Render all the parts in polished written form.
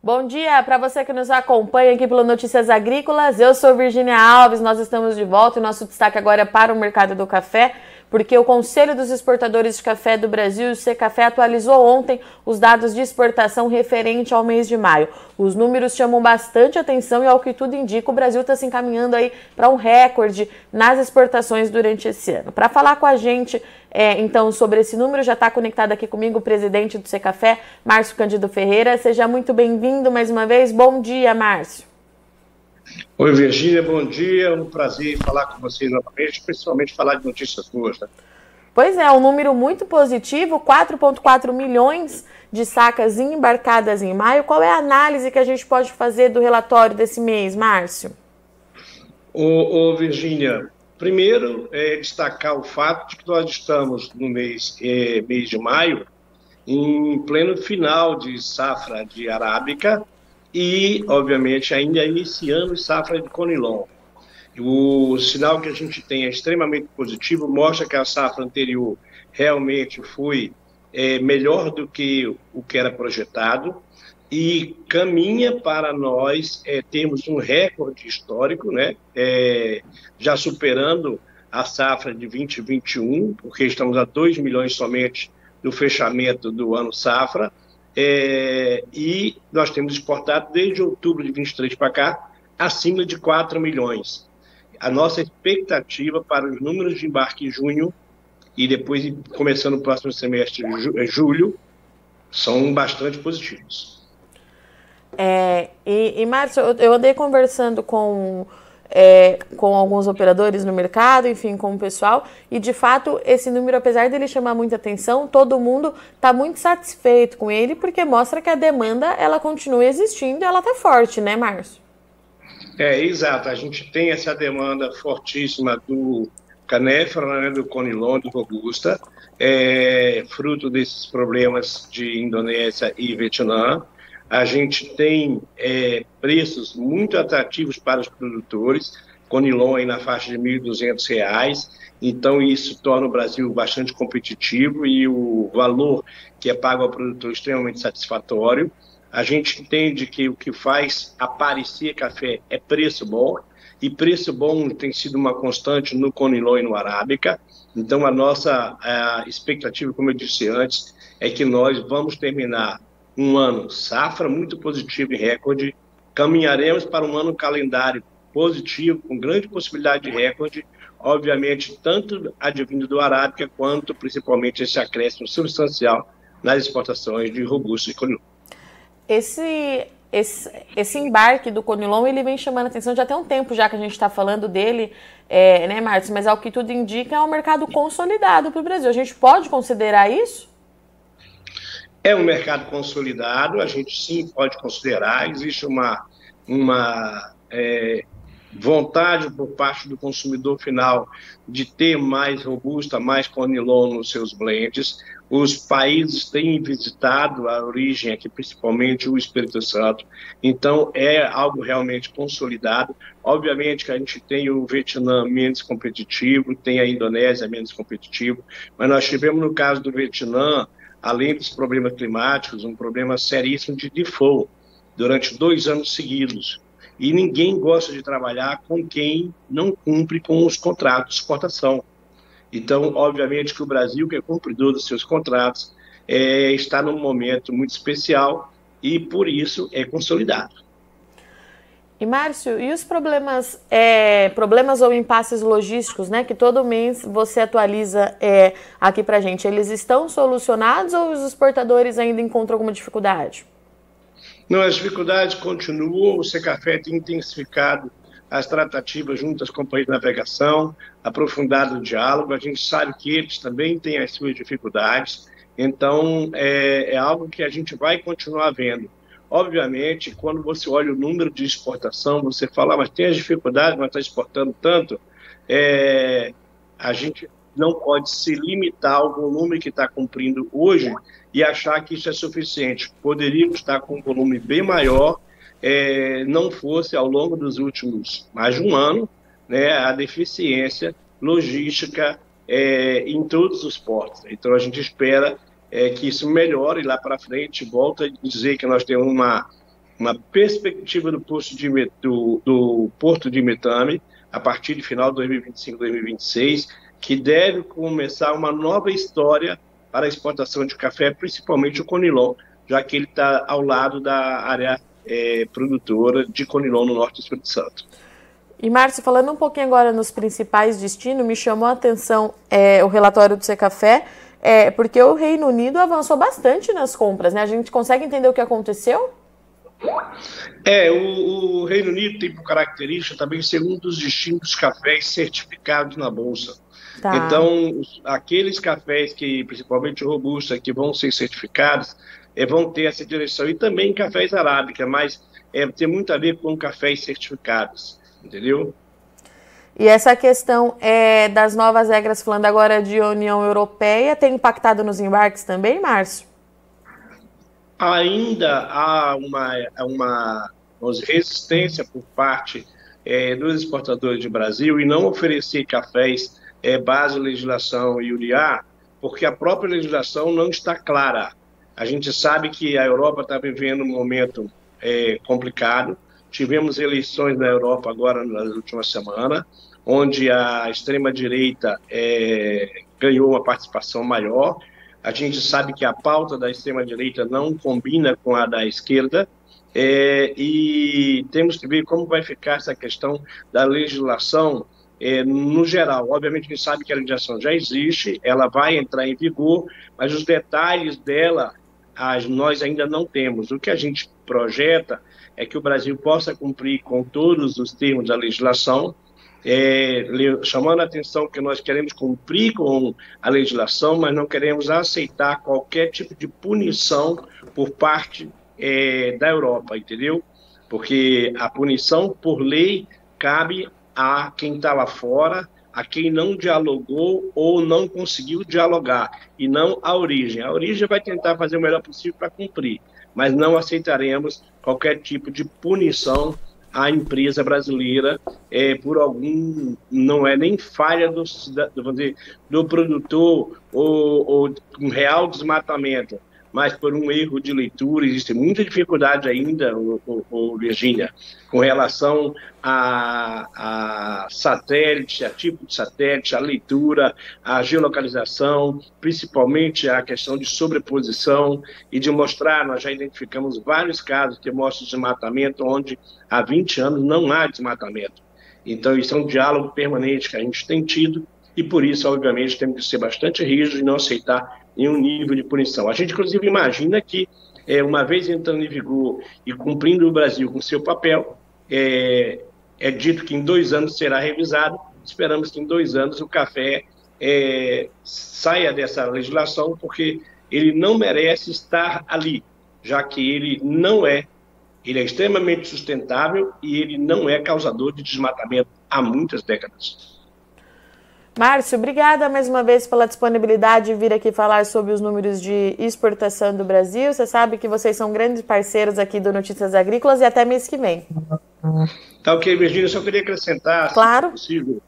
Bom dia para você que nos acompanha aqui pelo Notícias Agrícolas. Eu sou Virgínia Alves, nós estamos de volta e nosso destaque agora é para o mercado do café, porque o Conselho dos Exportadores de Café do Brasil, o Secafé, atualizou ontem os dados de exportação referente ao mês de maio. Os números chamam bastante atenção e, ao que tudo indica, o Brasil está se encaminhando aí para um recorde nas exportações durante esse ano. Para falar com a gente, então, sobre esse número, já está conectado aqui comigo o presidente do Secafé, Márcio Cândido Ferreira. Seja muito bem-vindo mais uma vez. Bom dia, Márcio. Oi, Virgínia, bom dia. É um prazer falar com vocês novamente, principalmente falar de notícias boas, né? Pois é, um número muito positivo, 4,4 milhões de sacas embarcadas em maio. Qual é a análise que a gente pode fazer do relatório desse mês, Márcio? Virgínia, primeiro destacar o fato de que nós estamos no mês de maio, em pleno final de safra de arábica e, obviamente, ainda iniciando safra de conilon. O sinal que a gente tem é extremamente positivo, mostra que a safra anterior realmente foi melhor do que o que era projetado e caminha para nós termos um recorde histórico, né? Já superando a safra de 2021, porque estamos a 2 milhões somente do fechamento do ano safra, e nós temos exportado desde outubro de 23 para cá acima de 4 milhões. A nossa expectativa para os números de embarque em junho e depois começando o próximo semestre, julho, são bastante positivos. Márcio, eu andei conversando com alguns operadores no mercado, enfim, com o pessoal, e de fato esse número, apesar dele chamar muita atenção, todo mundo está muito satisfeito com ele, porque mostra que a demanda ela continua existindo e ela está forte, né, Márcio? Exato, a gente tem essa demanda fortíssima do canéfora, né, do conilon, do robusta, fruto desses problemas de Indonésia e Vietnã. A gente tem preços muito atrativos para os produtores, conilon aí na faixa de R$ 1.200, então isso torna o Brasil bastante competitivo e o valor que é pago ao produtor extremamente satisfatório. A gente entende que o que faz aparecer café é preço bom, e preço bom tem sido uma constante no conilon e no arábica. Então a nossa expectativa, como eu disse antes, é que nós vamos terminar um ano safra muito positivo e recorde, caminharemos para um ano calendário positivo, com grande possibilidade de recorde, obviamente tanto advindo do arábica, quanto principalmente esse acréscimo substancial nas exportações de robusta e conilon. Esse embarque do conilon, ele vem chamando a atenção já tem um tempo já que a gente está falando dele, né, Márcio? Mas ao que tudo indica é um mercado consolidado para o Brasil. A gente pode considerar isso? É um mercado consolidado, a gente sim pode considerar. Existe uma vontade por parte do consumidor final de ter mais robusta, mais conilon nos seus blends. Os países têm visitado a origem aqui, principalmente o Espírito Santo, então é algo realmente consolidado. Obviamente que a gente tem o Vietnã menos competitivo, tem a Indonésia menos competitivo, mas nós tivemos no caso do Vietnã, além dos problemas climáticos, um problema seríssimo de default durante 2 anos seguidos. E ninguém gosta de trabalhar com quem não cumpre com os contratos de exportação. Então, obviamente que o Brasil, que é cumpridor dos seus contratos, está num momento muito especial e, por isso, é consolidado. E, Márcio, e os problemas ou impasses logísticos, né, que todo mês você atualiza aqui para a gente, eles estão solucionados ou os exportadores ainda encontram alguma dificuldade? Não, as dificuldades continuam. O Secafé tem intensificado as tratativas junto às companhias de navegação, aprofundado o diálogo. A gente sabe que eles também têm as suas dificuldades, então é algo que a gente vai continuar vendo. Obviamente, quando você olha o número de exportação, você fala, mas tem as dificuldades, mas está exportando tanto, a gente não pode se limitar ao volume que está cumprindo hoje e achar que isso é suficiente. Poderíamos estar com um volume bem maior, não fosse ao longo dos últimos mais de um ano, né, a deficiência logística em todos os portos. Então a gente espera que isso melhore lá para frente. Volto a dizer que nós temos uma perspectiva do Porto de Metame, a partir de final de 2025, 2026, que deve começar uma nova história para a exportação de café, principalmente o Conilon, já que ele está ao lado da área produtora de Conilon no norte do Espírito Santo. E, Márcio, falando um pouquinho agora nos principais destinos, me chamou a atenção o relatório do Secafé, porque o Reino Unido avançou bastante nas compras, né? A gente consegue entender o que aconteceu? O Reino Unido tem por característica também ser um dos distintos cafés certificados na Bolsa. Tá. Então, aqueles cafés que, principalmente o Robusta, que vão ser certificados, vão ter essa direção. E também cafés arábica, mas tem muito a ver com cafés certificados, entendeu? E essa questão das novas regras, falando agora de União Europeia, tem impactado nos embarques também, Márcio? Ainda há uma resistência por parte dos exportadores de Brasil e não oferecer cafés base legislação IURIA, porque a própria legislação não está clara. A gente sabe que a Europa está vivendo um momento complicado. Tivemos eleições na Europa agora nas últimas semanas, onde a extrema-direita ganhou uma participação maior. A gente sabe que a pauta da extrema-direita não combina com a da esquerda, e temos que ver como vai ficar essa questão da legislação no geral. Obviamente, a gente sabe que a legislação já existe, ela vai entrar em vigor, mas os detalhes dela nós ainda não temos. O que a gente projeta é que o Brasil possa cumprir com todos os termos da legislação, chamando a atenção que nós queremos cumprir com a legislação, mas não queremos aceitar qualquer tipo de punição por parte da Europa, entendeu? Porque a punição, por lei, cabe a quem está lá fora, a quem não dialogou ou não conseguiu dialogar, e não a origem. A origem vai tentar fazer o melhor possível para cumprir, mas não aceitaremos qualquer tipo de punição à empresa brasileira por algum, não é nem falha do produtor ou um real desmatamento, mas por um erro de leitura. Existe muita dificuldade ainda, Virgínia, com relação a satélite, a tipo de satélite, a leitura, a geolocalização, principalmente a questão de sobreposição e de mostrar. Nós já identificamos vários casos que mostram desmatamento onde há 20 anos não há desmatamento. Então, isso é um diálogo permanente que a gente tem tido e, por isso, obviamente, temos que ser bastante rígidos e não aceitar nenhum nível de punição. A gente, inclusive, imagina que, uma vez entrando em vigor e cumprindo o Brasil com seu papel, é dito que em 2 anos será revisado. Esperamos que em 2 anos o café saia dessa legislação, porque ele não merece estar ali, já que ele é extremamente sustentável e ele não é causador de desmatamento há muitas décadas. Márcio, obrigada mais uma vez pela disponibilidade de vir aqui falar sobre os números de exportação do Brasil. Você sabe que vocês são grandes parceiros aqui do Notícias Agrícolas e até mês que vem. Tá ok, Virgínia, só queria acrescentar, claro, se possível,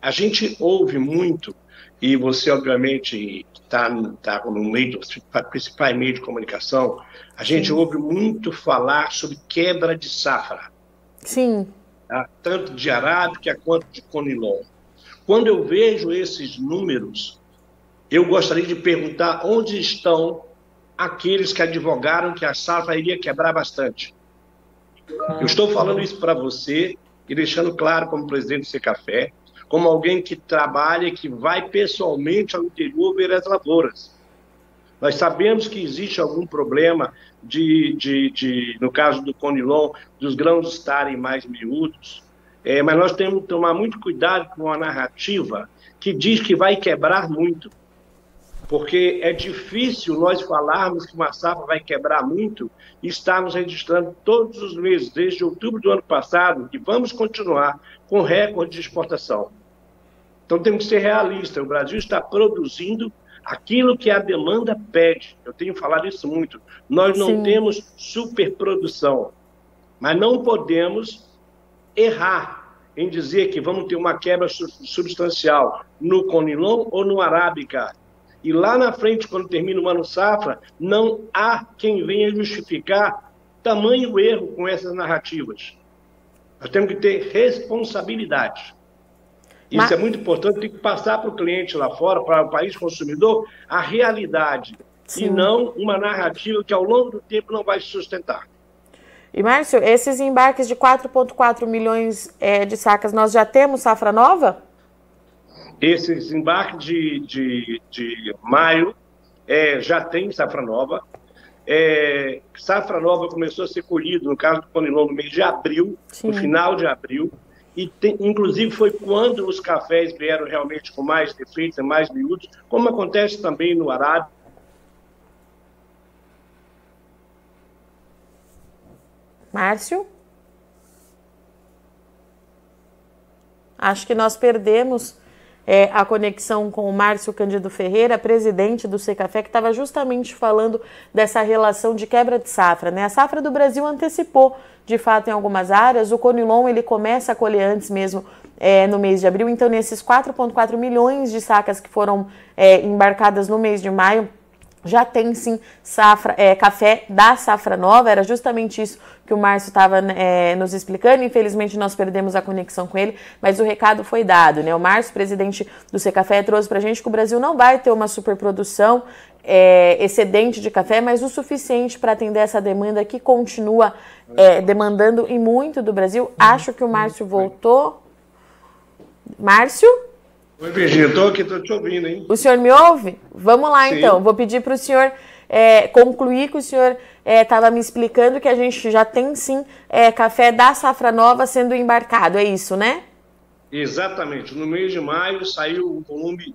a gente ouve muito, e você obviamente está no meio dos principais meios de comunicação, a gente ouve muito falar sobre quebra de safra. Sim. Tanto de arábica quanto de Conilon. Quando eu vejo esses números, eu gostaria de perguntar onde estão aqueles que advogaram que a safra iria quebrar bastante. Eu estou falando isso para você e deixando claro como presidente do Secafé, como alguém que trabalha, que vai pessoalmente ao interior ver as lavouras. Nós sabemos que existe algum problema no caso do Conilon, dos grãos estarem mais miúdos, mas nós temos que tomar muito cuidado com a narrativa que diz que vai quebrar muito, porque é difícil nós falarmos que uma safra vai quebrar muito e estarmos registrando todos os meses, desde outubro do ano passado, e vamos continuar com recorde de exportação. Então temos que ser realistas. O Brasil está produzindo aquilo que a demanda pede. Eu tenho falado isso muito. Nós não temos superprodução, mas não podemos errar em dizer que vamos ter uma quebra substancial no Conilon ou no arábica. E lá na frente, quando termina o ano safra, não há quem venha justificar tamanho erro com essas narrativas. Nós temos que ter responsabilidade. Isso é muito importante, tem que passar para o cliente lá fora, para o país consumidor, a realidade. Sim. E não uma narrativa que ao longo do tempo não vai se sustentar. E, Márcio, esses embarques de 4,4 milhões de sacas, nós já temos safra nova? Esses embarques de maio já tem safra nova. Safra nova começou a ser colhido, no caso do Conilon, no mês de abril, Sim. no final de abril. E inclusive foi quando os cafés vieram realmente com mais defeitos, mais miúdos, como acontece também no Arábica. Márcio? Acho que nós perdemos a conexão com o Márcio Cândido Ferreira, presidente do Secafé, que estava justamente falando dessa relação de quebra de safra, né? A safra do Brasil antecipou, de fato, em algumas áreas. O Conilon, ele começa a colher antes mesmo, no mês de abril. Então, nesses 4,4 milhões de sacas que foram embarcadas no mês de maio, já tem sim café da safra nova. Era justamente isso que o Márcio estava nos explicando. Infelizmente nós perdemos a conexão com ele, mas o recado foi dado, né? O Márcio, presidente do Secafé, trouxe para a gente que o Brasil não vai ter uma superprodução excedente de café, mas o suficiente para atender essa demanda que continua demandando e muito do Brasil. Acho que o Márcio voltou. Márcio? Oi, Virgínia, estou aqui, estou te ouvindo, hein? O senhor me ouve? Vamos lá, Sim. Então. Vou pedir para o senhor concluir que o senhor estava me explicando que a gente já tem, sim, café da safra nova sendo embarcado. É isso, né? Exatamente. No mês de maio saiu um volume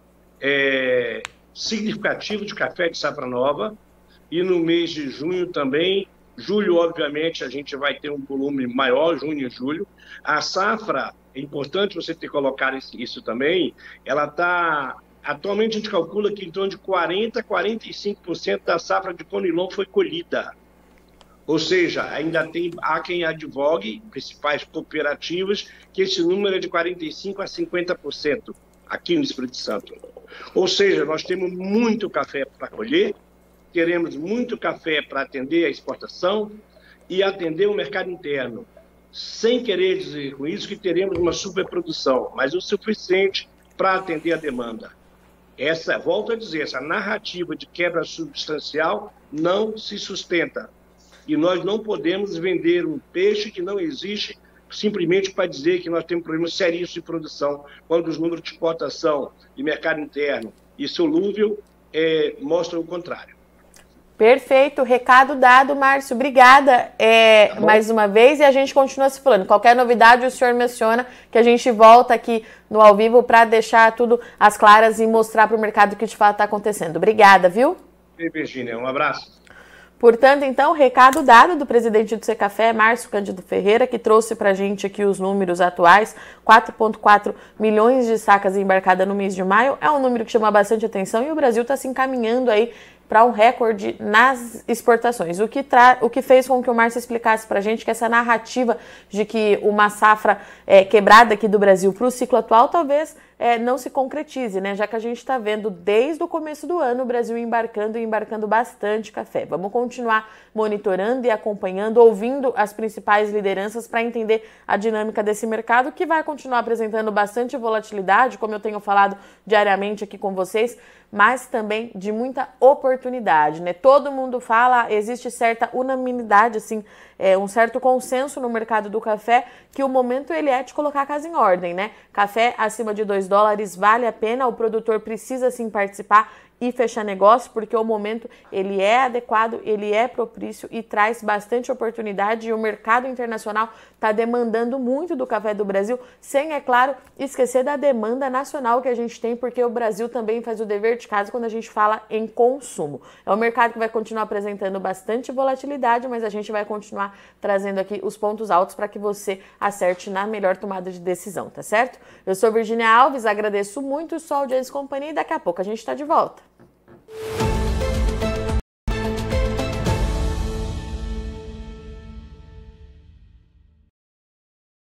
significativo de café de safra nova. E no mês de junho também. Julho, obviamente, a gente vai ter um volume maior, junho e julho. A safra, é importante você ter colocado isso também, ela está... Atualmente a gente calcula que em torno de 40% a 45% da safra de Conilon foi colhida. Ou seja, ainda há quem advogue, principais cooperativas, que esse número é de 45% a 50% aqui no Espírito Santo. Ou seja, nós temos muito café para colher, queremos muito café para atender a exportação e atender o mercado interno. Sem querer dizer com isso que teremos uma superprodução, mas o suficiente para atender a demanda. Volto a dizer, essa narrativa de quebra substancial não se sustenta. E nós não podemos vender um peixe que não existe simplesmente para dizer que nós temos problemas seríssimos de produção, quando os números de exportação e mercado interno e solúvel mostram o contrário. Perfeito, recado dado, Márcio. Obrigada mais uma vez e a gente continua se falando. Qualquer novidade o senhor menciona que a gente volta aqui no ao vivo para deixar tudo às claras e mostrar para o mercado o que de fato está acontecendo. Obrigada, viu? E Virgínia, um abraço. Portanto, então, recado dado do presidente do Secafé, Márcio Cândido Ferreira, que trouxe para a gente aqui os números atuais. 4,4 milhões de sacas embarcadas no mês de maio. É um número que chama bastante atenção e o Brasil está se encaminhando aí para um recorde nas exportações, o que fez com que o Márcio explicasse para a gente que essa narrativa de que uma safra quebrada aqui do Brasil para o ciclo atual talvez não se concretize, né? Já que a gente está vendo desde o começo do ano o Brasil embarcando bastante café. Vamos continuar monitorando e acompanhando, ouvindo as principais lideranças para entender a dinâmica desse mercado, que vai continuar apresentando bastante volatilidade, como eu tenho falado diariamente aqui com vocês, mas também de muita oportunidade, né? Todo mundo fala, existe certa unanimidade, assim, um certo consenso no mercado do café que o momento ele é de colocar a casa em ordem, né? Café acima de $2 vale a pena, o produtor precisa sim participar e fechar negócio, porque o momento ele é adequado, ele é propício e traz bastante oportunidade e o mercado internacional está demandando muito do café do Brasil, sem, é claro, esquecer da demanda nacional que a gente tem, porque o Brasil também faz o dever de casa quando a gente fala em consumo. É um mercado que vai continuar apresentando bastante volatilidade, mas a gente vai continuar trazendo aqui os pontos altos para que você acerte na melhor tomada de decisão, tá certo? Eu sou Virgínia Alves, agradeço muito sua audiência e companhia e daqui a pouco a gente está de volta.